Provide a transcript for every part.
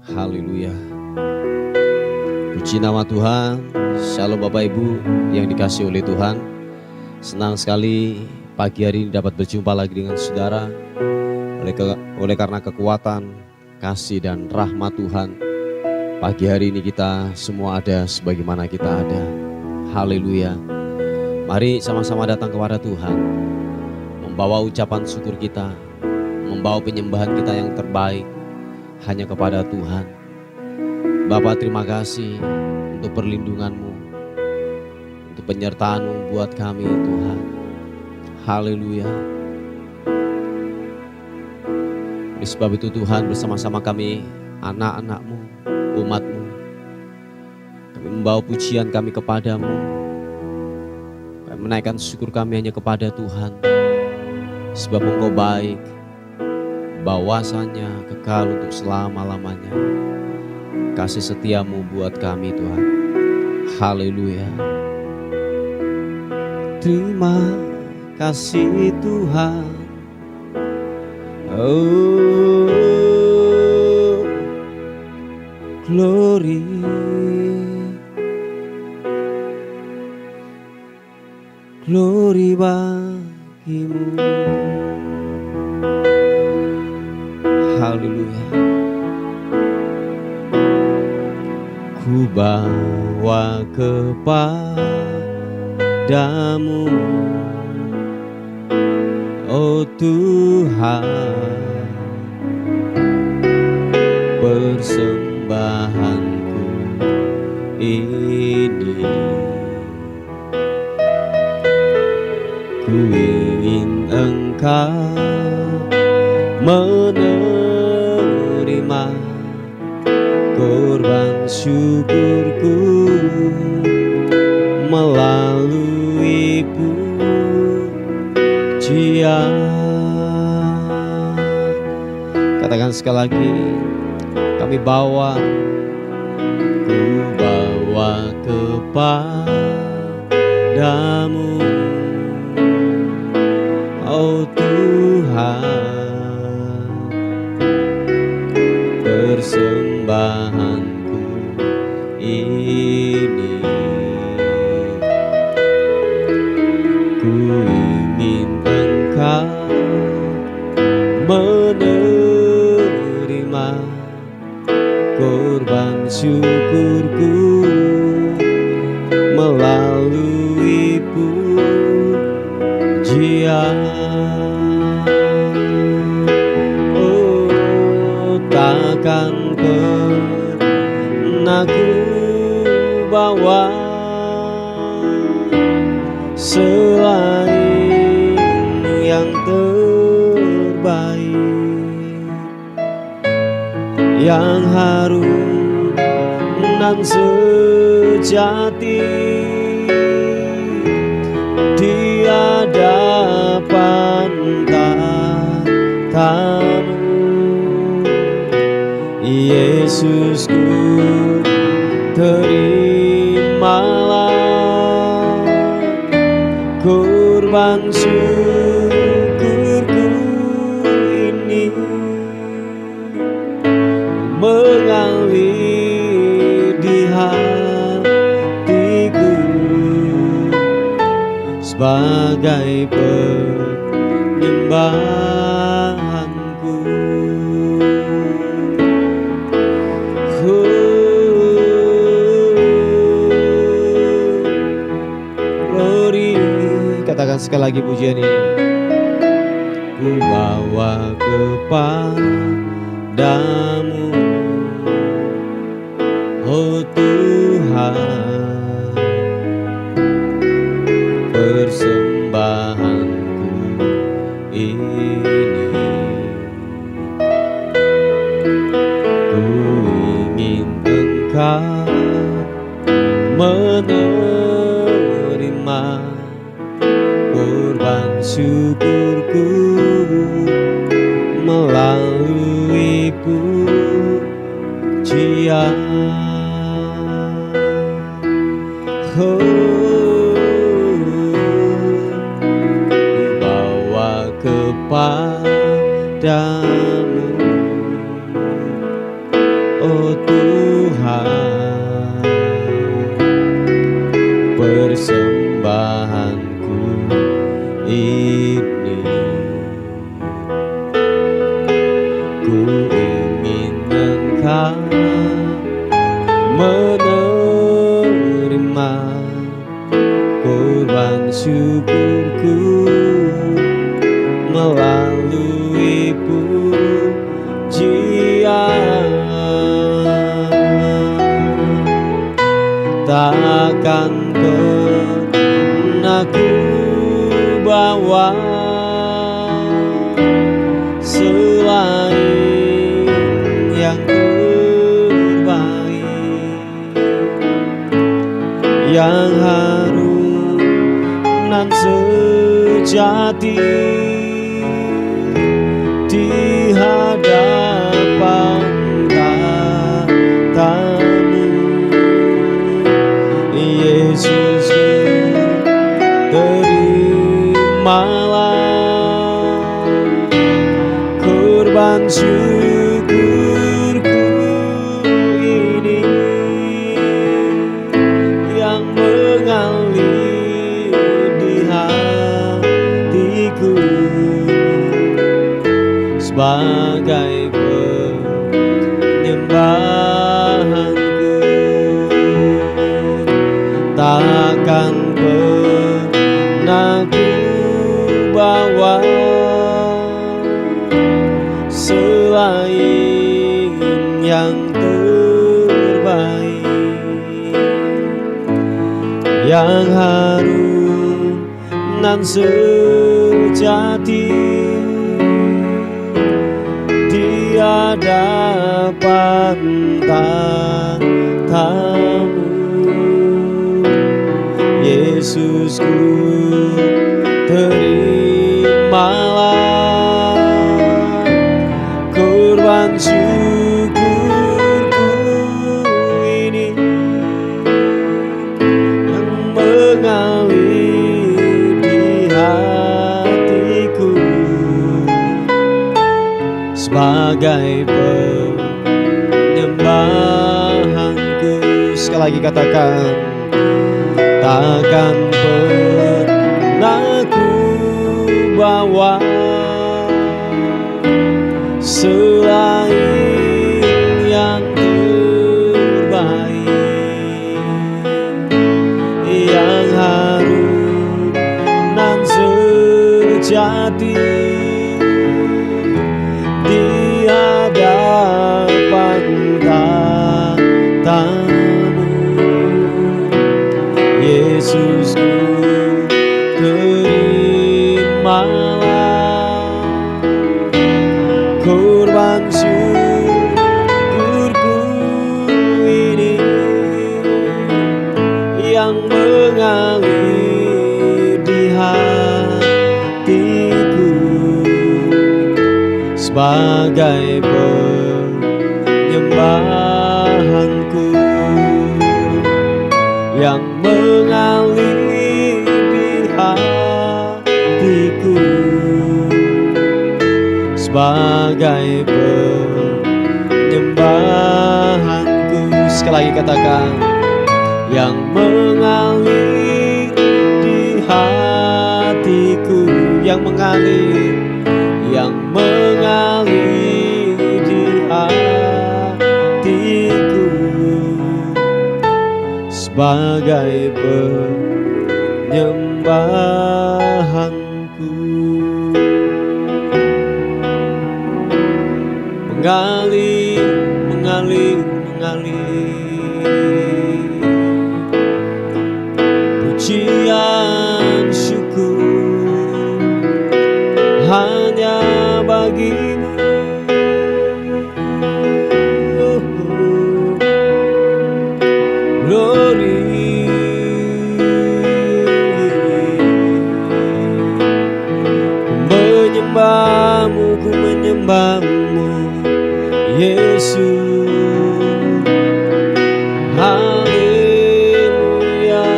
Haleluya. Puji nama Tuhan. Shalom Bapak Ibu yang dikasihi oleh Tuhan. Senang sekali pagi hari ini dapat berjumpa lagi dengan saudara. Oleh karena kekuatan, kasih dan rahmat Tuhan, pagi hari ini kita semua ada sebagaimana kita ada. Haleluya. Mari sama-sama datang kepada Tuhan, membawa ucapan syukur kita, membawa penyembahan kita yang terbaik hanya kepada Tuhan. Bapa, terima kasih untuk perlindungan-Mu, untuk penyertaan-Mu buat kami Tuhan. Haleluya. Oleh sebab itu Tuhan, bersama-sama kami anak-anak-Mu, umat-Mu, kami membawa pujian kami kepada-Mu. Kami menaikkan syukur kami hanya kepada Tuhan, sebab Engkau baik, bahwasanya kekal untuk selama-lamanya. Kasih setiamu buat kami Tuhan. Haleluya. Terima kasih Tuhan. Oh, glory. Glory bagimu. Haleluya. Ku bawa kepadamu, oh Tuhan, persembahanku ini. Ku ingin Engkau menerima korban syukurku melalui pujian. Katakan sekali lagi, kami bawa, ku bawa kepadamu, oh Tuhan, persembahanku ini. Ku ingin Engkau menerima korban syukurku melalui pujian. Oh, takkan pernah ku bawa selain yang terbaik, yang harum dan sejati di hadapan tatamu. Yesusku, terimalah korban syukurku ini, mengalir di hatiku sebagai penyembahanku. Glory. Katakan sekali lagi pujian ini. Ku bawa kepadamu, oh Tuhan, persembahanku ini. Ku ingin Engkau menerima korban syukurku melalui pujian. Oh, ku bawa kepadamu, oh Tuhan, persembahanku ini. Ku ingin Engkau menerima korban syukurku melalui pujian. Takkan pernah ku bawa selain yang terbaik, yang harum nan sejati di hadapan tatamu. Yesus, terimalah korban syukurku ini yang mengalir di hatiku sebagai penyembahanku. Takkan pernah ku bawa selain yang terbaik, yang harum nan sejati di hadapan tatamu. Yesusku, terimalah korban syukurku ini yang mengalir di hatiku sebagai penyembahanku. Sekali lagi katakan, takkan pernah ku bawa selain yang terbaik, yang harum nan sejati di hadapan tatamu. Yesusku, terimalah korban syukurku ini yang mengalir di hatiku sebagai penyembahanku, yang mengalir di hatiku sebagai penyembahanku. Sekali lagi katakan, yang mengalir di hatiku, yang mengalir di hatiku sebagai penyembahanku. Mengalir pujian syukur hanya bagimu. Glory, ku menyembahmu Yesus. Haleluya.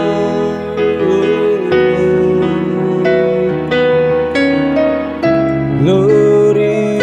Glory,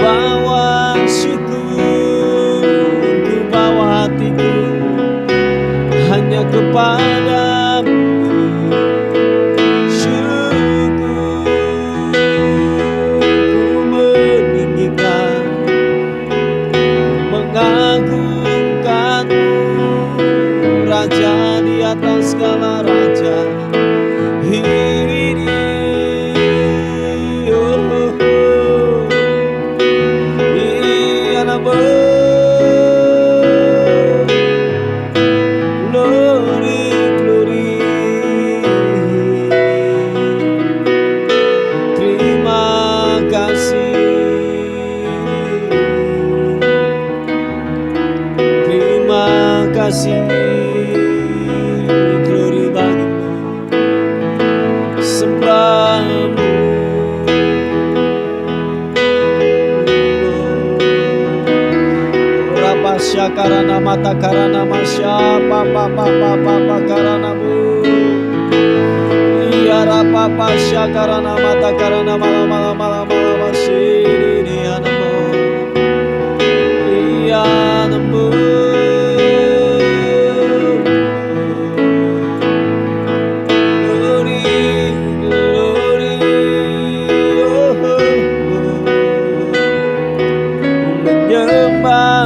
bawa syukur, ku bawa hatiku hanya kepadamu. Syukur ku meninggikan, mengagungkanmu, Raja di atas segala raja. Glory bagimu, sembahmu. Rapasya karana mata karana masya papa karanamu. Iya rapapasya karana mata karana malam masih dia namo. Iya namo.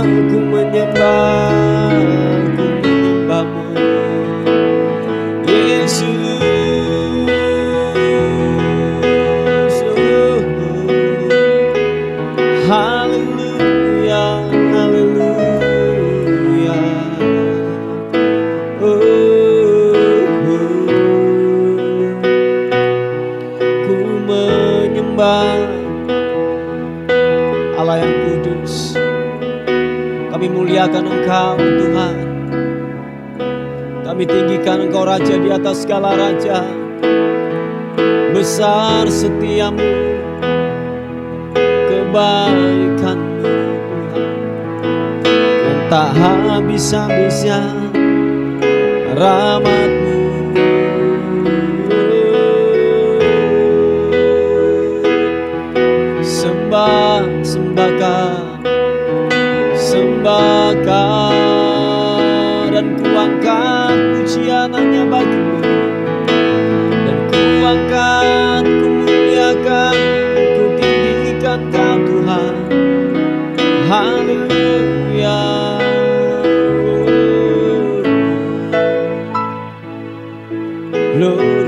Ku menyembahmu, Yesus. Haleluya, haleluya. Ku menyembah Allah yang kudus. Kami muliakan Engkau Tuhan. Kami tinggikan Engkau Raja di atas segala raja. Besar setiamu, kebaikanmu Tuhan, dan tak habis-habisnya rahmatmu. Sembahkan dan kuangkat pujian hanya bagimu, dan kuangkat, ku muliakan, ku tinggikan Kau Tuhan. Haleluya. Glory.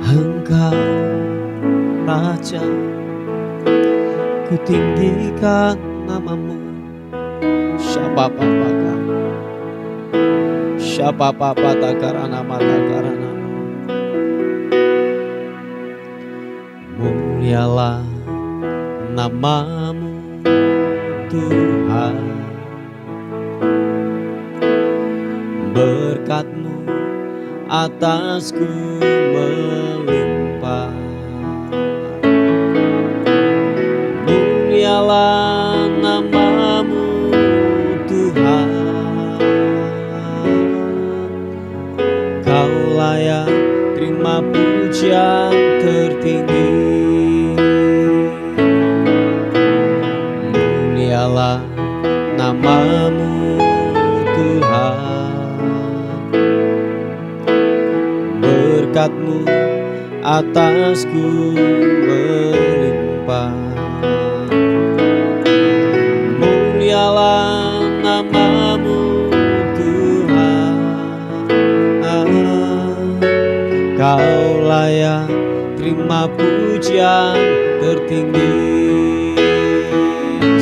Engkau Raja, ku tinggikan namamu. Siapa karana mata karana. Mulialah namamu Tuhan, berkat-Mu atasku melimpah. Mulialah namamu Tuhan, Kau layak terima pujian tertinggi. Mulialah namamu Tuhan, berkat-Mu atasku melimpah. Mulialah namamu Tuhan, Kau layak terima pujian tertinggi.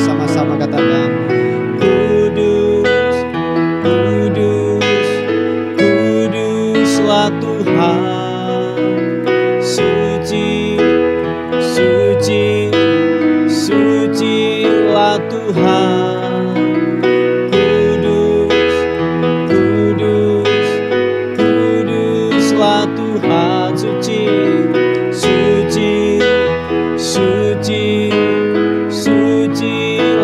Sama-sama katakan, kudus, kudus, kuduslah Tuhan. Suci, suci, sucilah Tuhan. Kudus, kudus, kuduslah Tuhan. Suci, suci, suci, sucilah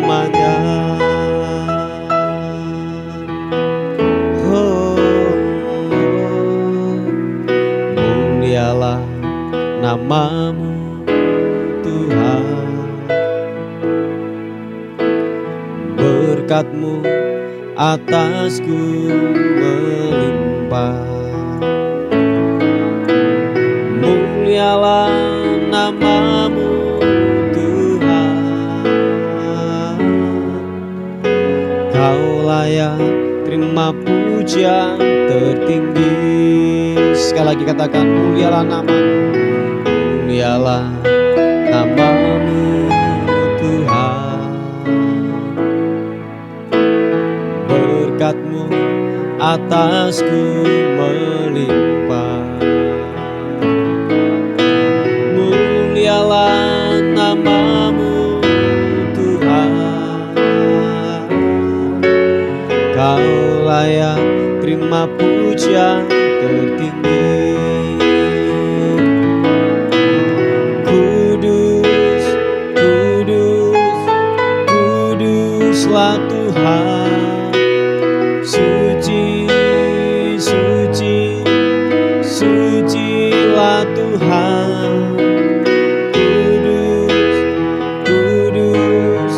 selamanya. Mulialah namamu Tuhan, berkat-Mu atasku melimpah. Mulialah namamu Tuhan, Kau layak terima pujian tertinggi. Sekali lagi katakan, mulialah namamu, mulialah namamu Tuhan, berkat-Mu atasku melimpah. Mulialah namamu Tuhan, Kau layak terima pujian tertinggi. Kudus, kudus, kuduslah Tuhan, suci, suci, sucilah Tuhan. Kudus, kudus,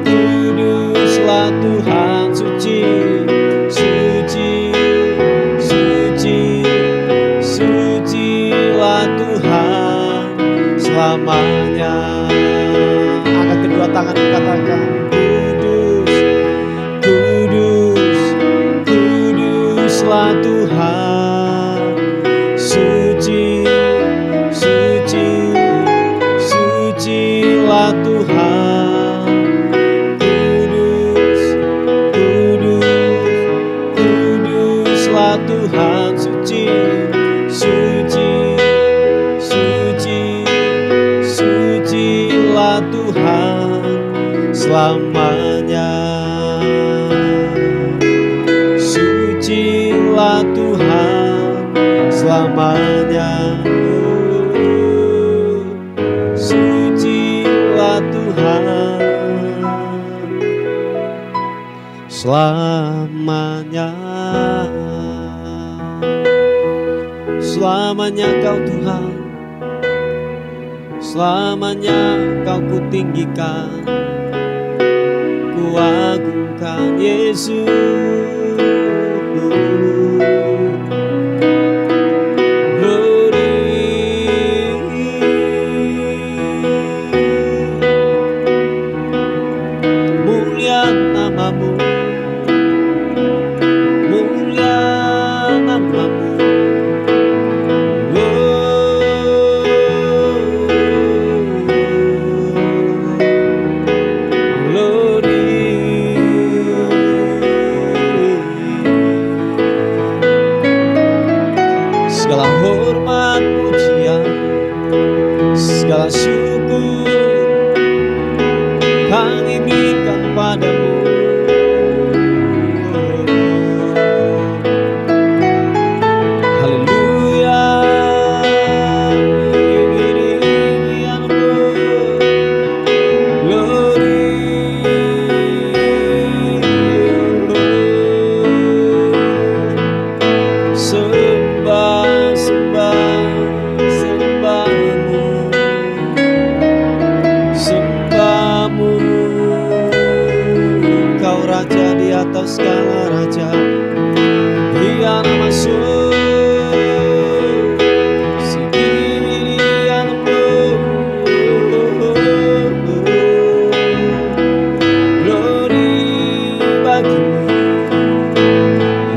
kuduslah Tuhan, suci, suci, suci, sucilah Tuhan selamanya. Angkat kedua tangan, katakan, kudus, kudus, kuduslah Tuhan, suci, suci, sucilah Tuhan. Kudus, kudus, kuduslah Tuhan, suci, suci, suci, sucilah Tuhan selamanya. Sucilah Tuhan selamanya. Sucilah Tuhan selamanya. Selamanya Kau Tuhan, selamanya Kau kutinggikan, kuagungkan Yesus. Mulia namamu, mulia namamu. Segala hormat pujian, segala syukur kami berikan padamu. Haleluya. Sembah, sembah, sembahmu, sembahmu. Kau raja di atas segala raja, Dia masuk.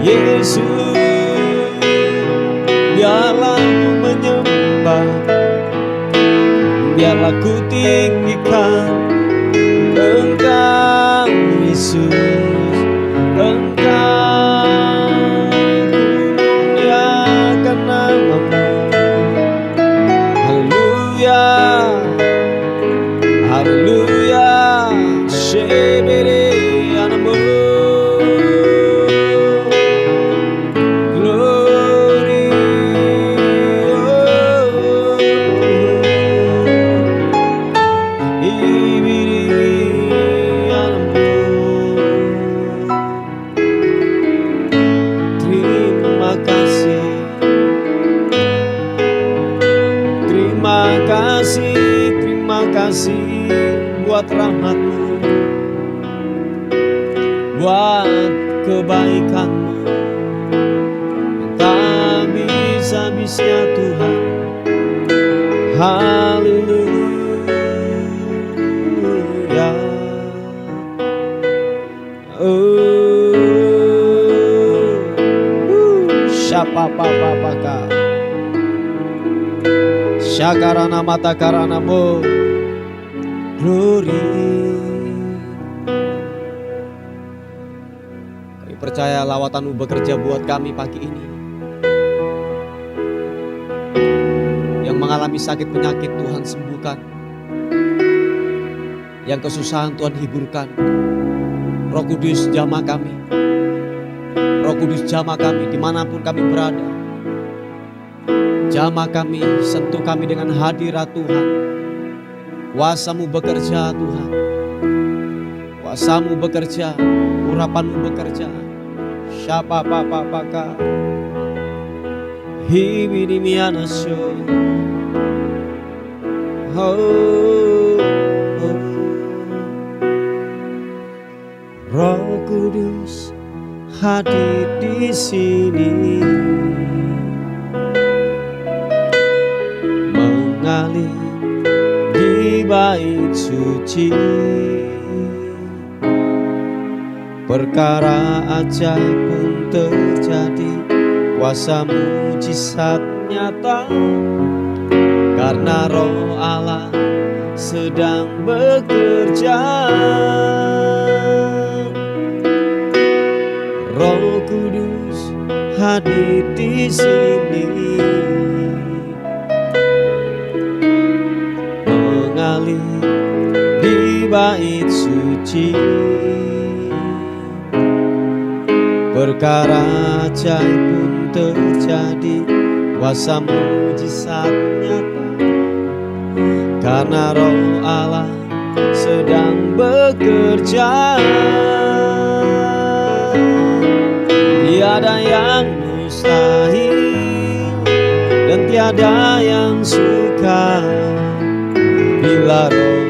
Yesus, biarlah ku menyembah, biarlah ku tinggikan Engkau Yesus, Engkau ku muliakan namamu. Haleluya, haleluya, shebere anamu. kasih, buat rahmat-Mu, buat kebaikan-Mu yang tak bisa-bisa Tuhan. Haleluya. Siapa papa Syakarana mata karana mo glory. Kami percaya lawatan-Mu bekerja buat kami pagi ini. Yang mengalami sakit penyakit Tuhan sembuhkan. Yang kesusahan Tuhan hiburkan. Roh Kudus jamah kami. Roh Kudus jamah kami dimanapun kami berada. Jamah kami, sentuh kami dengan hadirat Tuhan. Kuasa-Mu bekerja Tuhan. Kuasa-Mu bekerja, urapan-Mu bekerja. Siapa papa hibini mianasyo. Roh Kudus hadir di sini, mengalir di bait suci. Perkara ajaib pun terjadi, kuasa mujizat nyata, karena Roh Allah sedang bekerja. Roh Kudus hadir di sini, mengalir di bait suci. Perkara ajaib pun terjadi, kuasa mujizat nyata, karena Roh Allah sedang bekerja. Tiada yang mustahil dan tiada yang sukar bila Roh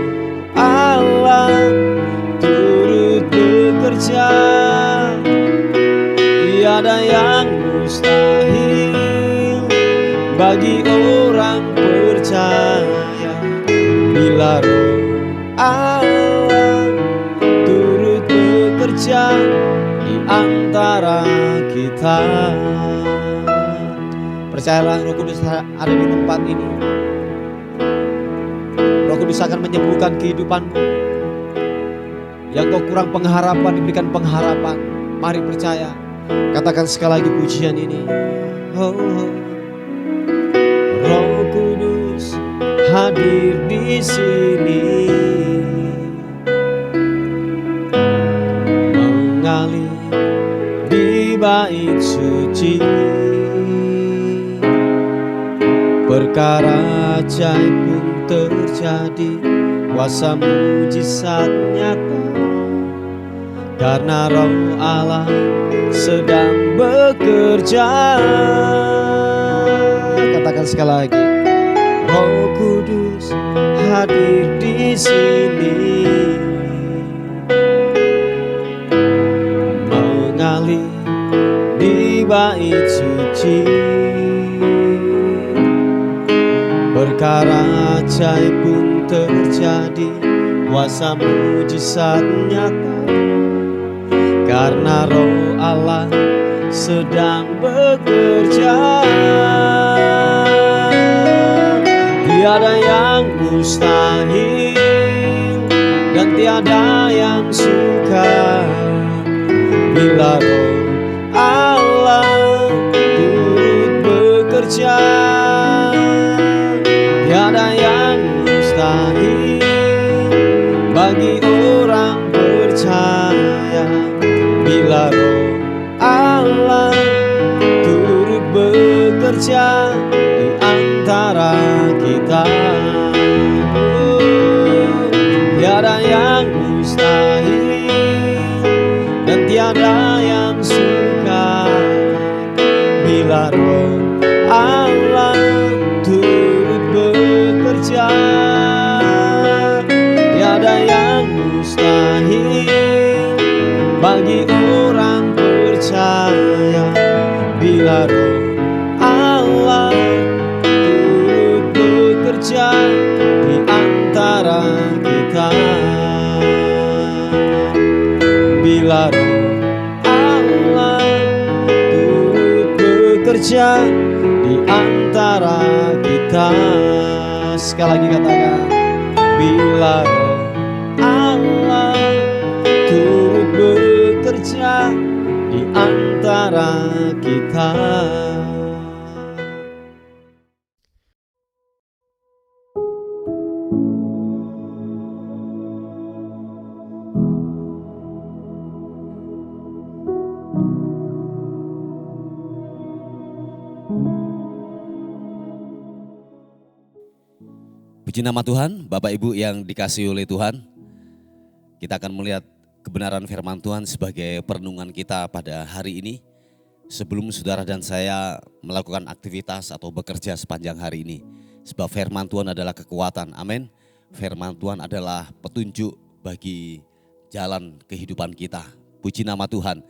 Allah turut bekerja. Tiada yang mustahil bagi orang percaya bila Roh Allah turut bekerja di antara kita. Percayalah, Roh Kudus ada di tempat ini. Roh Kudus akan menyembuhkan kehidupanmu. Yang kau kurang pengharapan, diberikan pengharapan. Mari percaya. Katakan sekali lagi pujian ini. Roh Kudus hadir di sini, mengalir di bait suci. Perkara ajaib pun terjadi, kuasa mujizat nyata, karena Roh Allah sedang bekerja. Katakan sekali lagi. Roh Kudus hadir di sini, mengalir di bait suci. Perkara ajaib pun terjadi, kuasa mujizat nyata, karena Roh Allah sedang bekerja. Tiada yang mustahil dan tiada yang sukar bila Roh Allah turut bekerja. Tiada yang mustahil bagi orang percaya bila Roh Allah turut bekerja di antara kita. Tiada yang mustahil dan tiada yang sukar bila Roh Allah bagi orang percaya. Bila Roh Allah turut bekerja di antara kita. Bila Roh Allah turut bekerja di antara kita. Sekali lagi katakan, bila Roh Allah turut bekerja di antara kita. Puji nama Tuhan, Bapak Ibu yang dikasihi oleh Tuhan. Kita akan melihat kebenaran firman Tuhan sebagai perenungan kita pada hari ini. Sebelum saudara dan saya melakukan aktivitas atau bekerja sepanjang hari ini. Sebab firman Tuhan adalah kekuatan, amin. Firman Tuhan adalah petunjuk bagi jalan kehidupan kita. Puji nama Tuhan.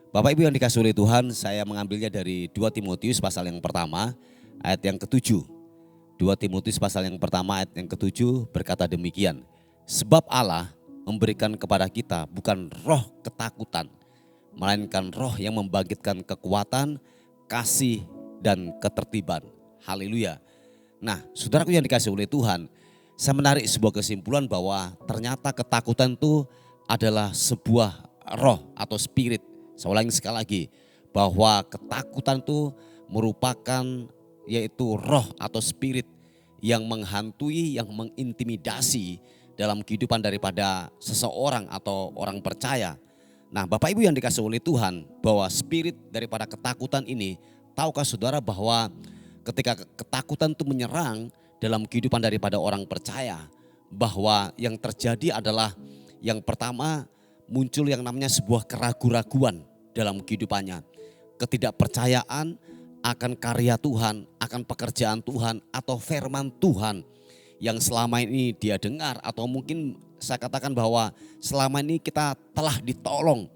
Bapak Ibu yang dikasihi oleh Tuhan, saya mengambilnya dari 2 Timotius pasal yang pertama, ayat yang ke-7. 2 Timotius pasal yang pertama ayat yang ke-7 berkata demikian. Sebab Allah memberikan kepada kita bukan roh ketakutan, melainkan roh yang membangkitkan kekuatan, kasih, dan ketertiban. Haleluya. Nah, saudaraku yang dikasihi oleh Tuhan, saya menarik sebuah kesimpulan bahwa ternyata ketakutan itu adalah sebuah roh atau spirit. Saya ulangi sekali lagi, bahwa ketakutan itu merupakan yaitu roh atau spirit yang menghantui, yang mengintimidasi dalam kehidupan daripada seseorang atau orang percaya. Nah, Bapak Ibu yang dikasihi oleh Tuhan, bahwa spirit daripada ketakutan ini, tahukah saudara bahwa ketika ketakutan itu menyerang dalam kehidupan daripada orang percaya, bahwa yang terjadi adalah yang pertama muncul yang namanya sebuah keraguan-raguan dalam kehidupannya, ketidakpercayaan akan karya Tuhan, akan pekerjaan Tuhan atau firman Tuhan yang selama ini dia dengar, atau mungkin saya katakan bahwa selama ini kita telah ditolong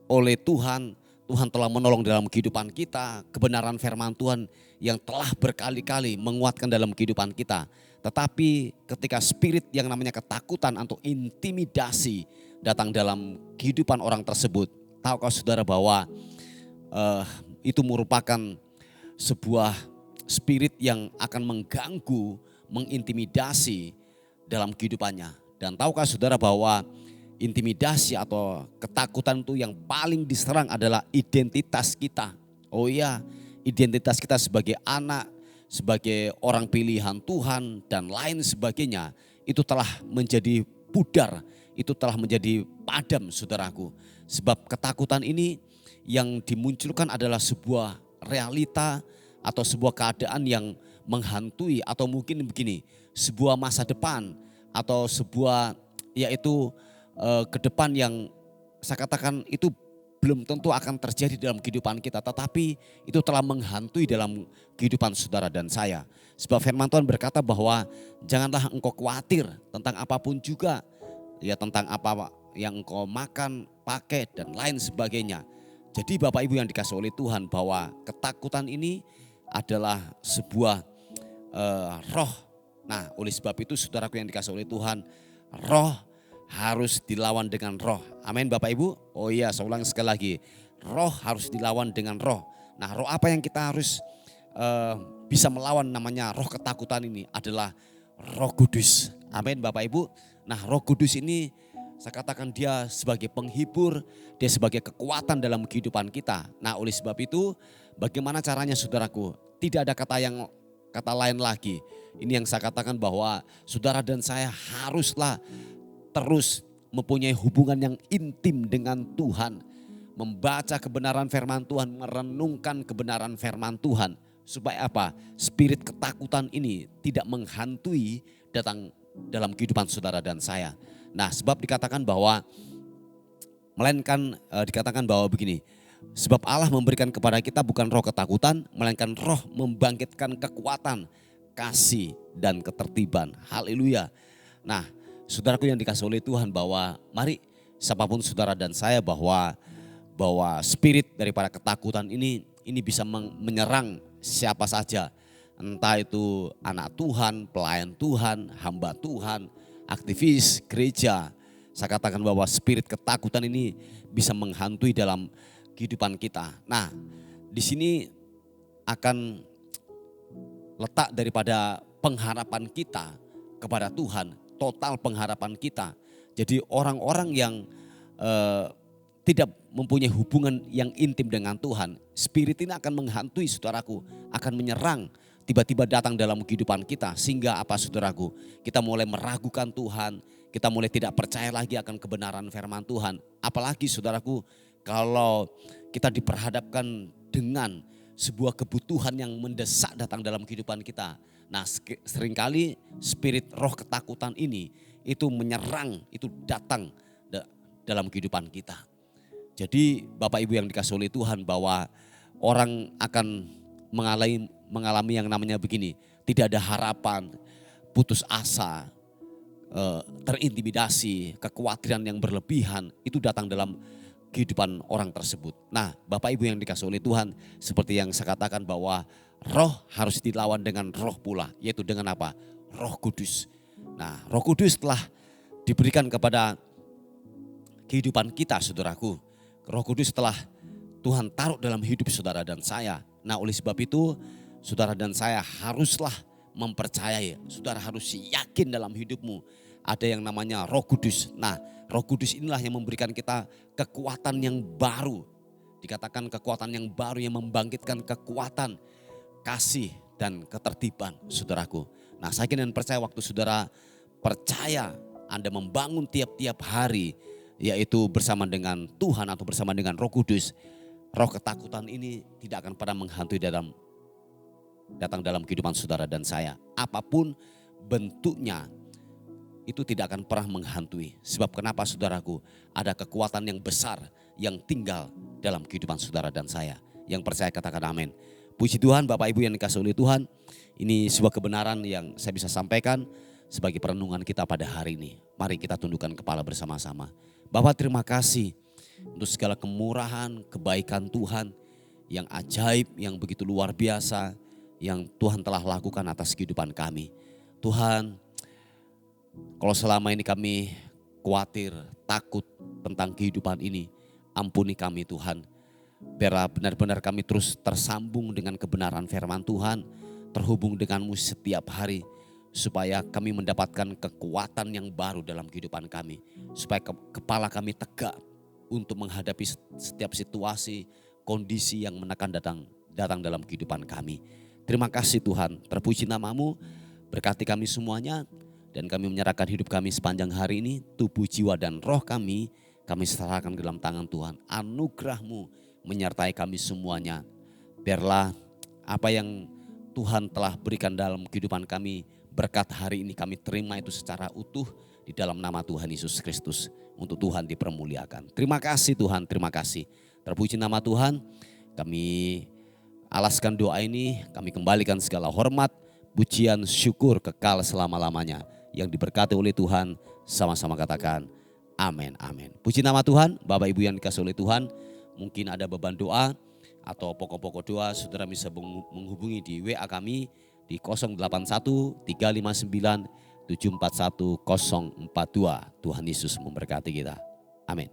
oleh Tuhan. Tuhan telah menolong dalam kehidupan kita, kebenaran firman Tuhan yang telah berkali-kali menguatkan dalam kehidupan kita. Tetapi ketika spirit yang namanya ketakutan atau intimidasi datang dalam kehidupan orang tersebut, tahukah saudara bahwa itu merupakan sebuah spirit yang akan mengganggu, mengintimidasi dalam kehidupannya. Dan tahukah saudara bahwa intimidasi atau ketakutan itu yang paling diserang adalah identitas kita. Oh iya, identitas kita sebagai anak, sebagai orang pilihan Tuhan dan lain sebagainya, itu telah menjadi pudar, itu telah menjadi padam saudaraku. Sebab ketakutan ini yang dimunculkan adalah sebuah realita atau sebuah keadaan yang menghantui, atau mungkin begini, sebuah masa depan atau sebuah yaitu ke depan yang saya katakan itu belum tentu akan terjadi dalam kehidupan kita, tetapi itu telah menghantui dalam kehidupan saudara dan saya. Sebab firman Tuhan berkata bahwa janganlah engkau khawatir tentang apapun juga, ya tentang apa yang engkau makan, pakai dan lain sebagainya. Jadi Bapak Ibu yang dikasihi oleh Tuhan, bahwa ketakutan ini adalah sebuah roh. Nah, oleh sebab itu saudaraku yang dikasihi oleh Tuhan, roh harus dilawan dengan roh. Amin Bapak Ibu. Oh iya, saya ulang sekali lagi. Roh harus dilawan dengan roh. Nah, roh apa yang kita harus bisa melawan namanya roh ketakutan ini adalah Roh Kudus. Amin Bapak Ibu. Nah, Roh Kudus ini saya katakan dia sebagai penghibur, dia sebagai kekuatan dalam kehidupan kita. Nah, oleh sebab itu bagaimana caranya saudaraku? Tidak ada kata lain lagi. Ini yang saya katakan bahwa saudara dan saya haruslah terus mempunyai hubungan yang intim dengan Tuhan. Membaca kebenaran firman Tuhan, merenungkan kebenaran firman Tuhan. Supaya apa? Spirit ketakutan ini tidak menghantui datang dalam kehidupan saudara dan saya. Nah, sebab dikatakan bahwa dikatakan bahwa begini, sebab Allah memberikan kepada kita bukan roh ketakutan, melainkan roh membangkitkan kekuatan, kasih dan ketertiban. Haleluya. Nah, saudaraku yang dikasihi oleh Tuhan, bahwa mari siapapun saudara dan saya bahwa spirit daripada ketakutan ini bisa menyerang siapa saja. Entah itu anak Tuhan, pelayan Tuhan, hamba Tuhan, aktivis gereja. Saya katakan bahwa spirit ketakutan ini bisa menghantui dalam kehidupan kita. Nah, di sini akan letak daripada pengharapan kita kepada Tuhan, total pengharapan kita. Jadi orang-orang yang tidak mempunyai hubungan yang intim dengan Tuhan, spirit ini akan menghantui saudaraku, akan menyerang, tiba-tiba datang dalam kehidupan kita. Sehingga apa saudaraku, kita mulai meragukan Tuhan, kita mulai tidak percaya lagi akan kebenaran firman Tuhan. Apalagi saudaraku, kalau kita diperhadapkan dengan sebuah kebutuhan yang mendesak datang dalam kehidupan kita. Nah, seringkali spirit roh ketakutan ini itu menyerang, itu datang dalam kehidupan kita. Jadi Bapak Ibu yang dikasihi oleh Tuhan, bahwa orang akan mengalami yang namanya begini, tidak ada harapan, putus asa, terintimidasi, kekhawatiran yang berlebihan, itu datang dalam kehidupan orang tersebut. Nah, Bapak Ibu yang dikasihi oleh Tuhan, seperti yang saya katakan bahwa roh harus dilawan dengan roh pula, yaitu dengan apa? Roh Kudus. Nah, Roh Kudus telah diberikan kepada kehidupan kita, saudaraku. Roh Kudus telah Tuhan taruh dalam hidup saudara dan saya. Nah, oleh sebab itu saudara dan saya haruslah mempercayai, saudara harus yakin dalam hidupmu ada yang namanya Roh Kudus. Nah, Roh Kudus inilah yang memberikan kita kekuatan yang baru. Dikatakan kekuatan yang baru yang membangkitkan kekuatan, kasih dan ketertiban, saudaraku. Nah, saya yakin dan percaya waktu saudara percaya, Anda membangun tiap-tiap hari, yaitu bersama dengan Tuhan atau bersama dengan Roh Kudus, roh ketakutan ini tidak akan pernah menghantui datang dalam kehidupan saudara dan saya. Apapun bentuknya, itu tidak akan pernah menghantui. Sebab kenapa saudaraku? Ada kekuatan yang besar yang tinggal dalam kehidupan saudara dan saya. Yang percaya katakan amin. Puji Tuhan, Bapak Ibu yang dikasihi oleh Tuhan. Ini sebuah kebenaran yang saya bisa sampaikan sebagai perenungan kita pada hari ini. Mari kita tundukkan kepala bersama-sama. Bapak, terima kasih untuk segala kemurahan, kebaikan Tuhan yang ajaib, yang begitu luar biasa, yang Tuhan telah lakukan atas kehidupan kami. Tuhan, kalau selama ini kami khawatir, takut tentang kehidupan ini, ampuni kami Tuhan. Biarlah benar-benar kami terus tersambung dengan kebenaran firman Tuhan, terhubung denganmu setiap hari, supaya kami mendapatkan kekuatan yang baru dalam kehidupan kami. Supaya kepala kami tegak untuk menghadapi setiap situasi, kondisi yang menekan datang dalam kehidupan kami. Terima kasih Tuhan, terpuji namamu, berkati kami semuanya. Dan kami menyerahkan hidup kami sepanjang hari ini, tubuh, jiwa dan roh kami serahkan ke dalam tangan Tuhan. Anugerah-Mu menyertai kami semuanya. Biarlah apa yang Tuhan telah berikan dalam kehidupan kami, berkat hari ini kami terima itu secara utuh di dalam nama Tuhan Yesus Kristus. Untuk Tuhan dipermuliakan. Terima kasih Tuhan, terima kasih. Terpuji nama Tuhan, kami alaskan doa ini, kami kembalikan segala hormat, pujian, syukur kekal selama-lamanya. Yang diberkati oleh Tuhan, sama-sama katakan amin, amin. Puji nama Tuhan, Bapak Ibu yang dikasihi oleh Tuhan, mungkin ada beban doa atau pokok-pokok doa, saudara bisa menghubungi di WA kami di 081 359 741 042. Tuhan Yesus memberkati kita. Amin.